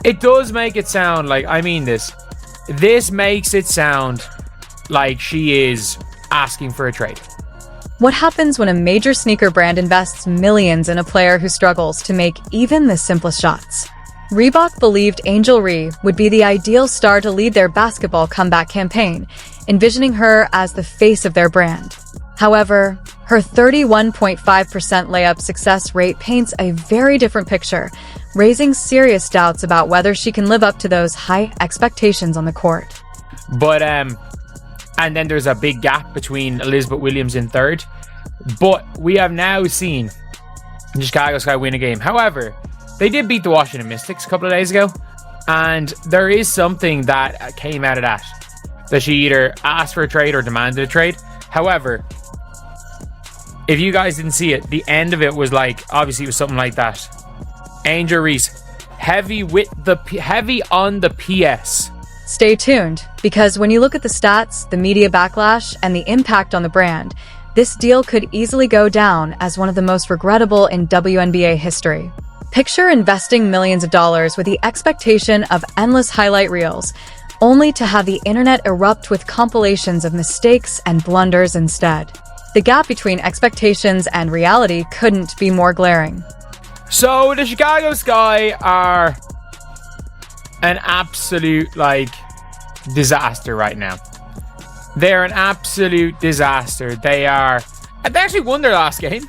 It does make it sound like, I mean this makes it sound like she is asking for a trade. What happens when a major sneaker brand invests millions in a player who struggles to make even the simplest shots? Reebok believed Angel Reese would be the ideal star to lead their basketball comeback campaign, envisioning her as the face of their brand. However, her 31.5% layup success rate paints a very different picture, raising serious doubts about whether she can live up to those high expectations on the court. But, and then there's a big gap between Elizabeth Williams in third. But we have now seen the Chicago Sky win a game. However, they did beat the Washington Mystics a couple of days ago. And there is something that came out of that she either asked for a trade or demanded a trade. However, if you guys didn't see it, the end of it was like, obviously it was something like that. Angel Reese, heavy on the PS. Stay tuned, because when you look at the stats, the media backlash, and the impact on the brand, this deal could easily go down as one of the most regrettable in WNBA history. Picture investing millions of dollars with the expectation of endless highlight reels, only to have the internet erupt with compilations of mistakes and blunders instead. The gap between expectations and reality couldn't be more glaring. So the Chicago Sky are an absolute, disaster right now. They're an absolute disaster. They actually won their last game,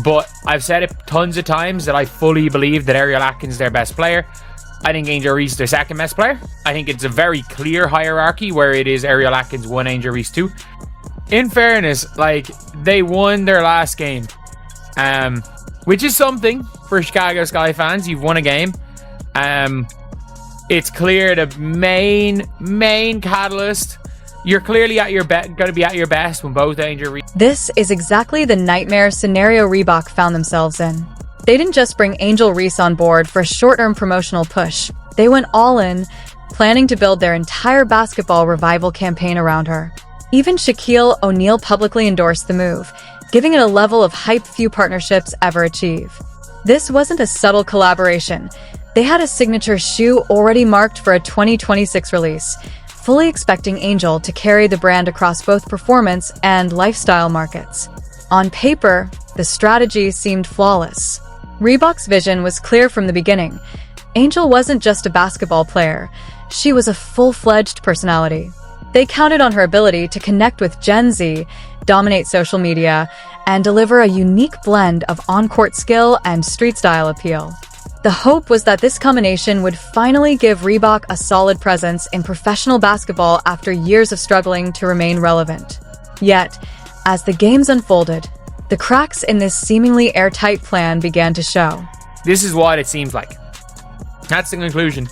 but I've said it tons of times that I fully believe that Ariel Atkins is their best player. I think Angel Reese is their second best player. I think it's a very clear hierarchy where it is Ariel Atkins 1, Angel Reese 2. In fairness, they won their last game, which is something for Chicago Sky fans. You've won a game. It's clear the main catalyst. You're clearly going to be at your best when both Angel Reese. This is exactly the nightmare scenario Reebok found themselves in. They didn't just bring Angel Reese on board for a short-term promotional push. They went all in, planning to build their entire basketball revival campaign around her. Even Shaquille O'Neal publicly endorsed the move, giving it a level of hype few partnerships ever achieve. This wasn't a subtle collaboration. They had a signature shoe already marked for a 2026 release, fully expecting Angel to carry the brand across both performance and lifestyle markets. On paper, the strategy seemed flawless. Reebok's vision was clear from the beginning. Angel wasn't just a basketball player. She was a full-fledged personality. They counted on her ability to connect with Gen Z, dominate social media, and deliver a unique blend of on-court skill and street-style appeal. The hope was that this combination would finally give Reebok a solid presence in professional basketball after years of struggling to remain relevant. Yet, as the games unfolded, the cracks in this seemingly airtight plan began to show. This is what it seems like. That's the conclusion.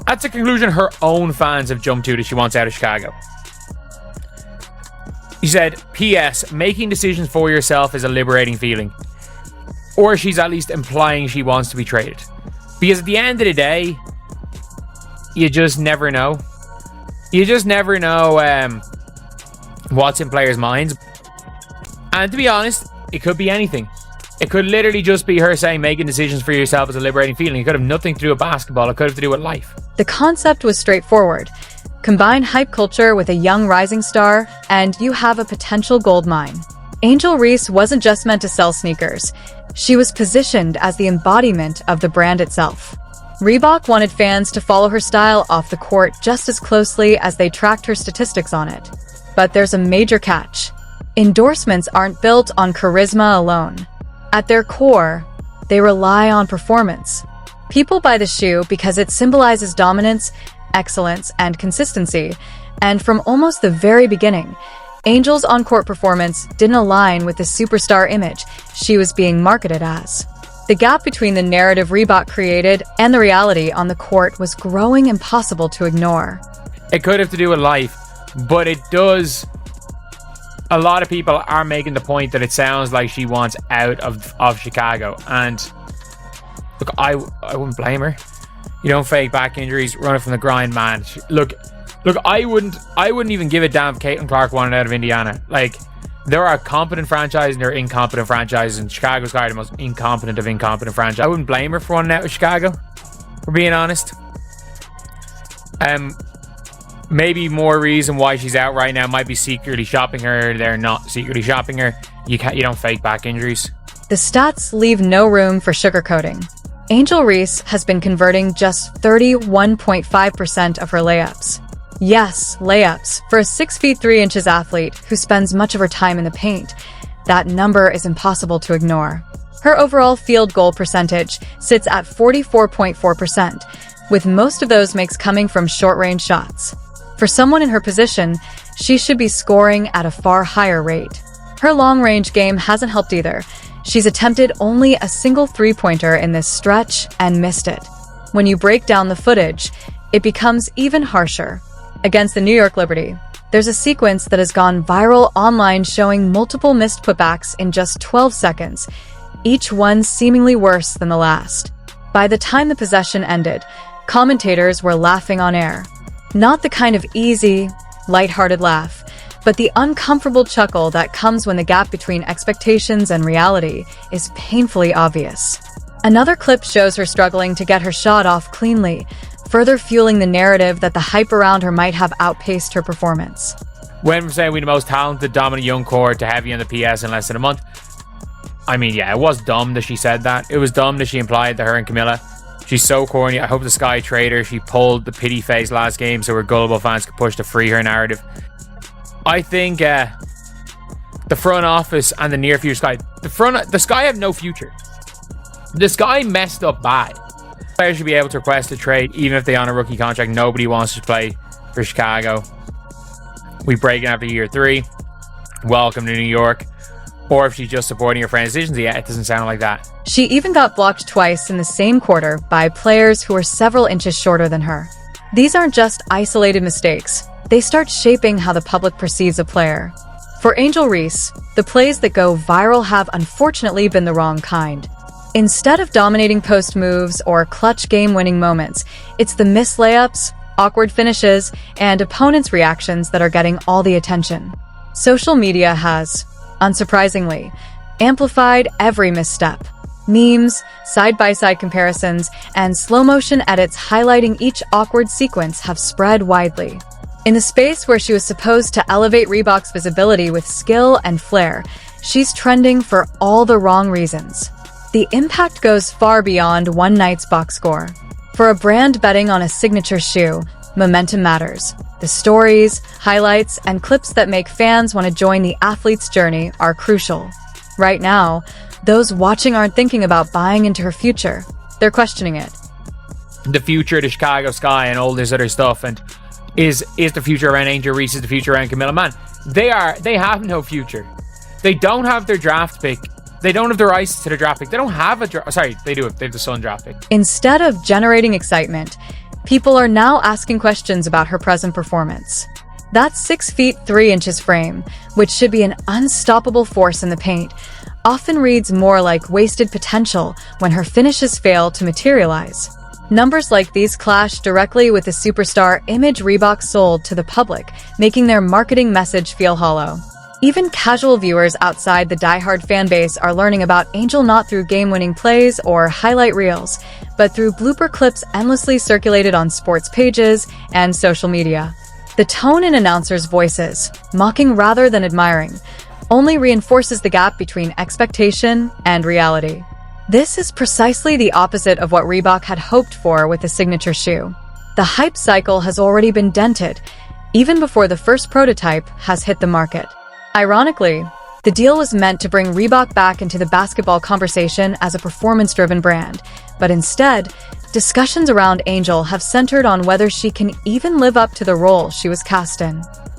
That's a conclusion her own fans have jumped to that she wants out of Chicago. She said, P.S. Making decisions for yourself is a liberating feeling. Or she's at least implying she wants to be traded. Because at the end of the day, you just never know. You just never know what's in players' minds. And to be honest, it could be anything. It could literally just be her saying making decisions for yourself is a liberating feeling. It could have nothing to do with basketball. It could have to do with life. The concept was straightforward. Combine hype culture with a young rising star, and you have a potential gold mine. Angel Reese wasn't just meant to sell sneakers. She was positioned as the embodiment of the brand itself. Reebok wanted fans to follow her style off the court just as closely as they tracked her statistics on it. But there's a major catch. Endorsements aren't built on charisma alone. At their core, they rely on performance. People buy the shoe because it symbolizes dominance, excellence, and consistency. And from almost the very beginning, Angel's on-court performance didn't align with the superstar image she was being marketed as. The gap between the narrative Reebok created and the reality on the court was growing impossible to ignore. It could have to do with life, but it does. A lot of people are making the point that it sounds like she wants out of Chicago. And look, I wouldn't blame her. You don't fake back injuries, running from the grind, man. Look, I wouldn't even give a damn if Caitlin Clark wanted out of Indiana. There are competent franchises and there are incompetent franchises, and Chicago's got the most incompetent of incompetent franchises. I wouldn't blame her for wanting out of Chicago. we're being honest. Maybe more reason why she's out right now might be secretly shopping her. They're not secretly shopping her. You don't fake back injuries. The stats leave no room for sugarcoating. Angel Reese has been converting just 31.5% of her layups. Yes, layups. For a 6 feet 3 inches athlete who spends much of her time in the paint, that number is impossible to ignore. Her overall field goal percentage sits at 44.4%, with most of those makes coming from short-range shots. For someone in her position, she should be scoring at a far higher rate. Her long-range game hasn't helped either. She's attempted only a single three-pointer in this stretch and missed it. When you break down the footage, it becomes even harsher. Against the New York Liberty, there's a sequence that has gone viral online showing multiple missed putbacks in just 12 seconds, each one seemingly worse than the last. By the time the possession ended, commentators were laughing on air. Not the kind of easy, lighthearted laugh, but the uncomfortable chuckle that comes when the gap between expectations and reality is painfully obvious. Another clip shows her struggling to get her shot off cleanly, further fueling the narrative that the hype around her might have outpaced her performance. When we're saying we're the most talented, dominant young core to heavy on the PS in less than a month, I mean, yeah, it was dumb that she said that. It was dumb that she implied that her and Camilla. She's so corny. I hope the Sky trader, she pulled the pity face last game so her gullible fans could push to free her narrative. I think the front office and the near future Sky, the Sky have no future. The Sky messed up bad. Players should be able to request a trade even if they on a rookie contract. Nobody wants to play for Chicago. We break it after year 3. Welcome to New York. Or if she's just supporting her friend's decisions, yeah, it doesn't sound like that. She even got blocked twice in the same quarter by players who were several inches shorter than her. These aren't just isolated mistakes. They start shaping how the public perceives a player. For Angel Reese, the plays that go viral have unfortunately been the wrong kind. Instead of dominating post moves or clutch game-winning moments, it's the missed layups, awkward finishes, and opponents' reactions that are getting all the attention. Social media has, unsurprisingly, amplified every misstep. Memes, side-by-side comparisons, and slow-motion edits highlighting each awkward sequence have spread widely. In the space where she was supposed to elevate Reebok's visibility with skill and flair, she's trending for all the wrong reasons. The impact goes far beyond one night's box score. For a brand betting on a signature shoe, momentum matters. The stories, highlights, and clips that make fans want to join the athlete's journey are crucial. Right now, those watching aren't thinking about buying into her future. They're questioning it. The future of the Chicago Sky and all this other stuff, and is the future around Angel Reese, is the future around Camilla? Man, they have no future. They don't have their draft pick. They don't have the rights to the draft pick. They don't have a sorry, they do. They have the Sun draft pick. Instead of generating excitement, people are now asking questions about her present performance. That 6 feet 3 inches frame, which should be an unstoppable force in the paint, often reads more like wasted potential when her finishes fail to materialize. Numbers like these clash directly with the superstar image Reebok sold to the public, making their marketing message feel hollow. Even casual viewers outside the diehard fanbase are learning about Angel not through game-winning plays or highlight reels, but through blooper clips endlessly circulated on sports pages and social media. The tone in announcers' voices, mocking rather than admiring, only reinforces the gap between expectation and reality. This is precisely the opposite of what Reebok had hoped for with the signature shoe. The hype cycle has already been dented, even before the first prototype has hit the market. Ironically, the deal was meant to bring Reebok back into the basketball conversation as a performance-driven brand, but instead, discussions around Angel have centered on whether she can even live up to the role she was cast in.